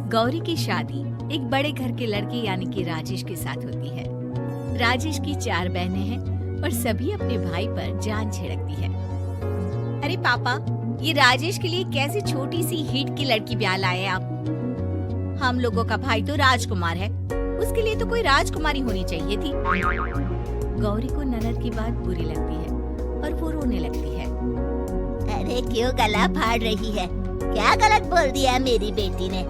गौरी की शादी एक बड़े घर के लड़के यानी कि राजेश के साथ होती है। राजेश की 4 बहनें हैं और सभी अपने भाई पर जान छिड़कती है। अरे पापा, ये राजेश के लिए कैसी छोटी सी हिट की लड़की ब्याह लाए आप? हम लोगों का भाई तो राजकुमार है, उसके लिए तो कोई राजकुमारी होनी चाहिए थी। गौरी को ननद की बात बुरी लगती है और वो रोने लगती है। अरे क्यों गला फाड़ रही है? क्या गलत बोल दिया मेरी बेटी ने?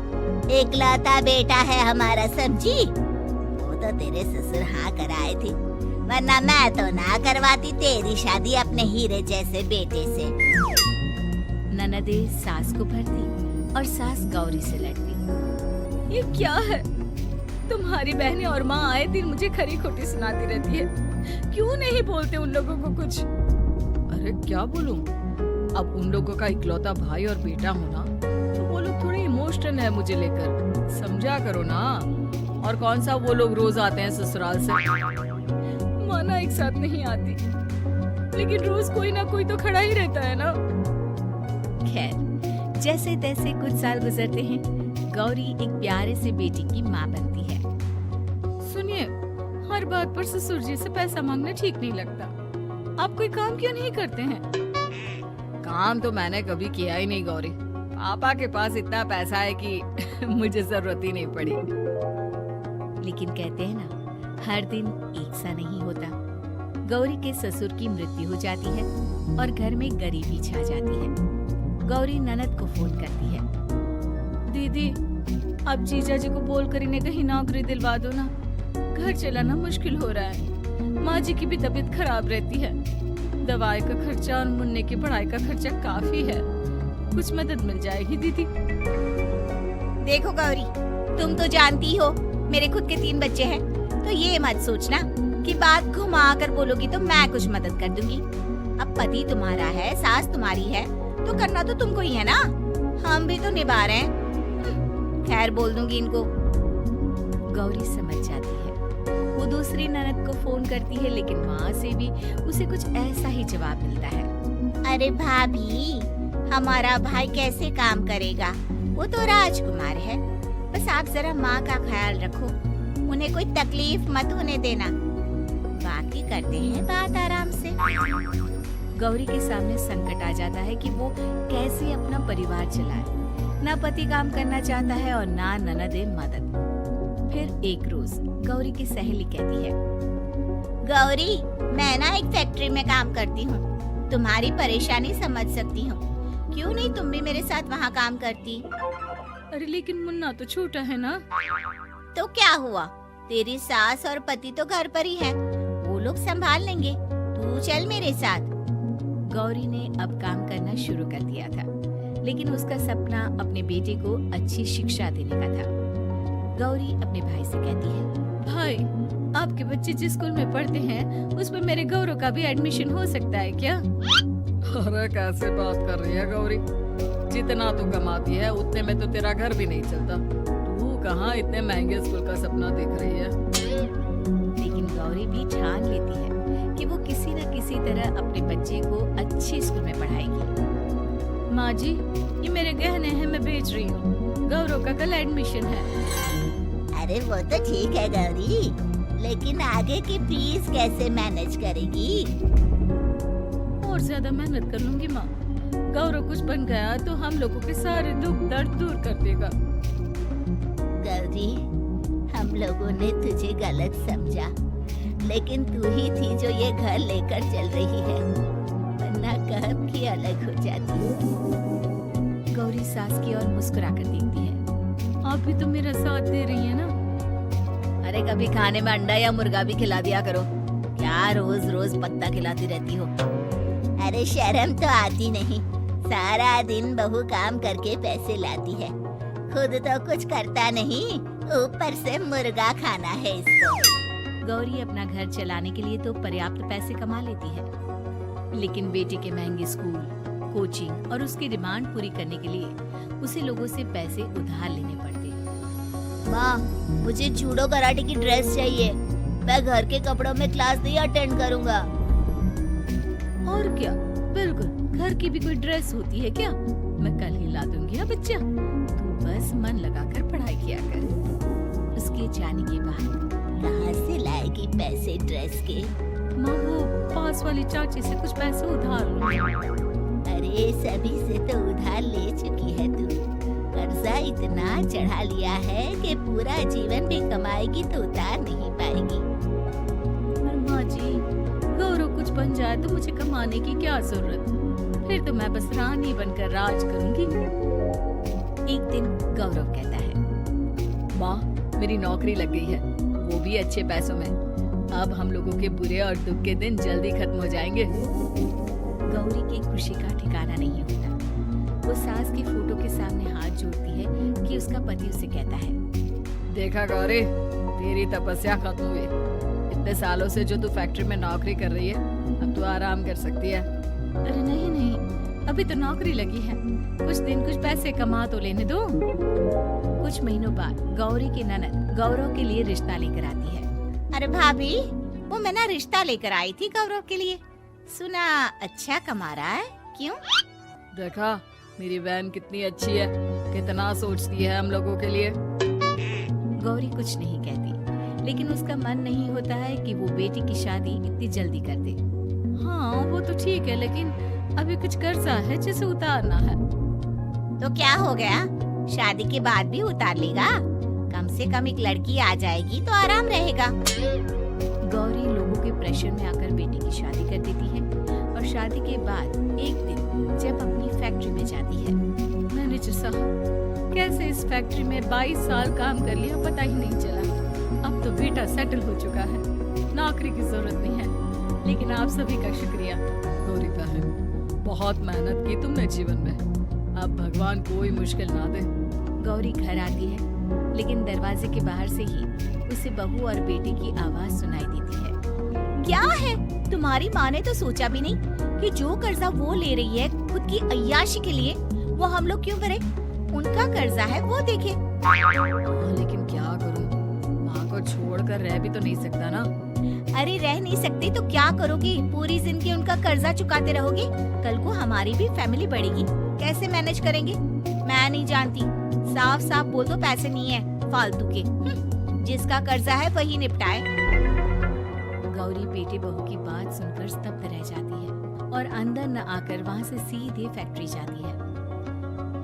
एकलौता बेटा है हमारा, समझी? वो तो तेरे ससुर हाँ कराए थे, वरना मैं तो ना करवाती तेरी शादी अपने हीरे जैसे बेटे से। ननदे सास को भरती और सास गौरी से लड़ती। ये क्या है? तुम्हारी बहनें और माँ आए दिन मुझे खरी खोटी सुनाती रहती है। क्यों नहीं बोलते उन लोगों को कुछ? अरे क्या बोलूं? अब उन लोगों का इकलौता भाई और बेटा होना, तो वो लोग थोड़े इमोशनल है मुझे लेकर, समझा करो ना। और कौन सा वो लोग रोज आते हैं ससुराल से? माना एक साथ नहीं आती, लेकिन रोज कोई ना कोई तो खड़ा ही रहता है ना। खैर, जैसे तैसे कुछ साल गुजरते हैं, गौरी एक प्यारे से बेटी की माँ बनती है। सुनिए, हर बात पर ससुर जी से पैसा मांगना ठीक नहीं लगता। आप कोई काम क्यों नहीं करते हैं? काम तो मैंने कभी किया ही नहीं गौरी। पापा के पास इतना पैसा है कि मुझे जरूरत ही नहीं पड़ी। लेकिन कहते हैं ना, हर दिन एक सा नहीं होता। गौरी के ससुर की मृत्यु हो जाती है और घर में गरीबी छा जाती है। गौरी ननद को फोन करती है। दीदी, अब जीजा जी को बोलकर इन्हें कहीं नौकरी दिलवा दो ना, घर चलाना मुश्किल हो रहा है। माँ जी की भी तबीयत खराब रहती है, दवाई का खर्चा और मुन्ने की पढ़ाई का खर्चा काफी है। कुछ मदद मिल जाएगी दीदी। देखो गौरी, तुम तो जानती हो मेरे खुद के 3 बच्चे हैं, तो ये मत सोचना कि बात घुमा कर बोलोगी तो मैं कुछ मदद कर दूंगी। अब पति तुम्हारा है, सास तुम्हारी है, तो करना तो तुमको ही है ना। हम भी तो निभा रहे हैं। खैर, बोल दूंगी इनको। गौरी समझ जाती है। वो दूसरी ननद को फोन करती है, लेकिन वहाँ से भी उसे कुछ ऐसा ही जवाब मिलता है। अरे भाभी, हमारा भाई कैसे काम करेगा? वो तो राजकुमार है। बस आप जरा माँ का ख्याल रखो, उन्हें कोई तकलीफ मत होने देना। बाकी करते हैं बात आराम से। गौरी के सामने संकट आ जाता है कि वो कैसे अपना परिवार चलाए। ना पति काम करना चाहता है और ना ननदे मदद। फिर एक रोज गौरी की सहेली कहती है, गौरी, मैं ना एक फैक्ट्री में काम करती हूँ, तुम्हारी परेशानी समझ सकती हूँ। क्यों नहीं तुम भी मेरे साथ वहाँ काम करती? अरे लेकिन मुन्ना तो छोटा है ना। तो क्या हुआ, तेरी सास और पति तो घर पर ही है, वो लोग संभाल लेंगे। तू चल मेरे साथ। गौरी ने अब काम करना शुरू कर दिया था, लेकिन उसका सपना अपने बेटे को अच्छी शिक्षा देने का था। गौरी अपने भाई से कहती है, भाई, आपके बच्चे जिस स्कूल में पढ़ते हैं उसमें मेरे गौरव का भी एडमिशन हो सकता है क्या? अरे कैसे बात कर रही है गौरी? जितना तू कमाती है उतने में तो तेरा घर भी नहीं चलता। तू कहाँ इतने महंगे स्कूल का सपना देख रही है? लेकिन गौरी भी ठान लेती है कि वो किसी न किसी तरह अपने बच्चे को अच्छे स्कूल में पढ़ाएगी। माँ जी, ये मेरे गहने हैं, मैं बेच रही हूँ। गौरव का कल एडमिशन है। अरे वो तो ठीक है गौरी, लेकिन आगे की फीस कैसे मैनेज करेगी? और ज्यादा मेहनत कर लूंगी माँ। गौरव कुछ बन गया तो हम लोगों के सारे दुख दर्द दूर कर देगा। गौरी, हम लोगों ने तुझे गलत समझा, लेकिन तू ही थी जो ये घर लेकर चल रही है, वरना कब की अलग हो जाती। गौरी सास की ओर मुस्कुराकर देखती है। आप भी तो मेरा साथ दे रही है ना। अरे कभी खाने में अंडा या मुर्गा भी खिला दिया करो, क्या रोज रोज पत्ता खिलाती रहती हो? अरे शर्म तो आती नहीं, सारा दिन बहू काम करके पैसे लाती है, खुद तो कुछ करता नहीं, ऊपर से मुर्गा खाना है इसको। गौरी अपना घर चलाने के लिए तो पर्याप्त पैसे कमा लेती है, लेकिन बेटे के महंगे स्कूल, कोचिंग और उसकी डिमांड पूरी करने के लिए उसे लोगों से पैसे उधार लेने पड़ते। माँ, मुझे जूडो कराटे की ड्रेस चाहिए, मैं घर के कपड़ों में क्लास नहीं अटेंड करूँगा। और क्या, बिल्कुल, घर की भी कोई ड्रेस होती है क्या? मैं कल ही ला दूंगी। बच्चा, तू बस मन लगाकर पढ़ाई किया कर। उसके जाने के बाद कहाँ से लाएगी पैसे ड्रेस के? माँ वो पास वाली चाची से कुछ पैसे उधार लो। अरे सभी से तो उधार ले चुकी है तू। कर्जा इतना चढ़ा लिया है कि पूरा जीवन भी कमाएगी तो उतार नहीं पाएगी। पर माँ जी, गौरव कुछ बन जाए तो मुझे कमाने की क्या जरूरत? फिर तो मैं बस रानी बनकर राज करूंगी। एक दिन गौरव कहता है, माँ मेरी नौकरी लग गई है, वो भी अच्छे पैसों में। अब हम लोगों के बुरे और दुख के दिन जल्दी खत्म हो जाएंगे। गौरी की खुशी का ठिकाना नहीं होता। वो सास की फोटो के सामने हाथ जोड़ती है कि उसका पति उसे कहता है, देखा गौरी, तेरी तपस्या खत्म हुई। इतने सालों से जो तू फैक्ट्री में नौकरी कर रही है, अब तू आराम कर सकती है। अरे नहीं नहीं, अभी तो नौकरी लगी है, कुछ दिन कुछ पैसे कमा तो लेने दो। कुछ महीनों बाद गौरी की ननद गौरव के लिए रिश्ता लेकर आती है। अरे भाभी, वो मैं ना रिश्ता लेकर आई थी गौरव के लिए, सुना अच्छा कमा रहा है, क्यों? देखा मेरी बहन कितनी अच्छी है, कितना सोचती है हम लोगों के लिए। गौरी कुछ नहीं कहती, लेकिन उसका मन नहीं होता है कि वो बेटी की शादी इतनी जल्दी कर दे। हाँ वो तो ठीक है, लेकिन अभी कुछ कर्जा है जिसे उतारना है। तो क्या हो गया, शादी के बाद भी उतार लेगा। कम से कम एक लड़की आ जाएगी तो आराम रहेगा। गौरी लोगों के प्रेशर में आकर बेटी की शादी कर देती है और शादी के बाद एक दिन जब अपनी फैक्ट्री में जाती है, मैनेजर साहब कैसे इस फैक्ट्री में 22 साल काम कर लिया पता ही नहीं चला। अब तो बेटा सेटल हो चुका है, नौकरी की जरूरत नहीं है। लेकिन आप सभी का शुक्रिया गौरी बहन, बहुत मेहनत की तुमने जीवन में। अब भगवान कोई मुश्किल ना दे। गौरी घर आती है, लेकिन दरवाजे के बाहर से ही उसे बहू और बेटे की आवाज सुनाई देती है। क्या है, तुम्हारी माँ ने तो सोचा भी नहीं कि जो कर्जा वो ले रही है खुद की अय्याशी के लिए, वो हम लोग क्यों करें? उनका कर्जा है वो देखे। लेकिन क्या करूं, माँ को छोड़कर रह भी तो नहीं सकता ना। अरे रह नहीं सकते तो क्या करोगी? पूरी जिंदगी उनका कर्जा चुकाते रहोगे? कल को हमारी भी फैमिली बढ़ेगी, कैसे मैनेज करेंगे? मैं नहीं जानती, साफ साफ बोल दो पैसे नहीं है फालतू के। जिसका कर्जा है वही निपटाए। गौरी बेटे बहू की बात सुनकर स्तब्ध रह जाती है और अंदर न आकर वहाँ से सीधे फैक्ट्री जाती है।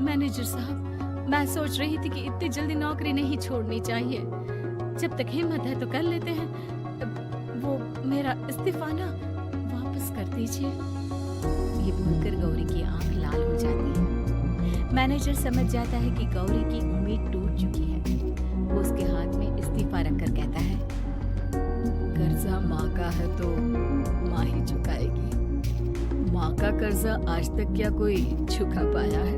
मैनेजर साहब, मैं सोच रही थी कि इतनी जल्दी नौकरी नहीं छोड़नी चाहिए। जब तक हिम्मत है तो कर लेते हैं। वो मेरा इस्तीफा ना वापस कर दीजिए। ये बोलकर गौरी की आंख लाल हो जाती है। मैनेजर समझ जाता है कि गौरी की उम्मीद टूट चुकी है। वो उसके हाथ में इस्तीफा रखकर कहता है, कर्जा माँ का है तो माँ ही चुकाएगी। माँ का कर्जा आज तक क्या कोई चुका पाया है?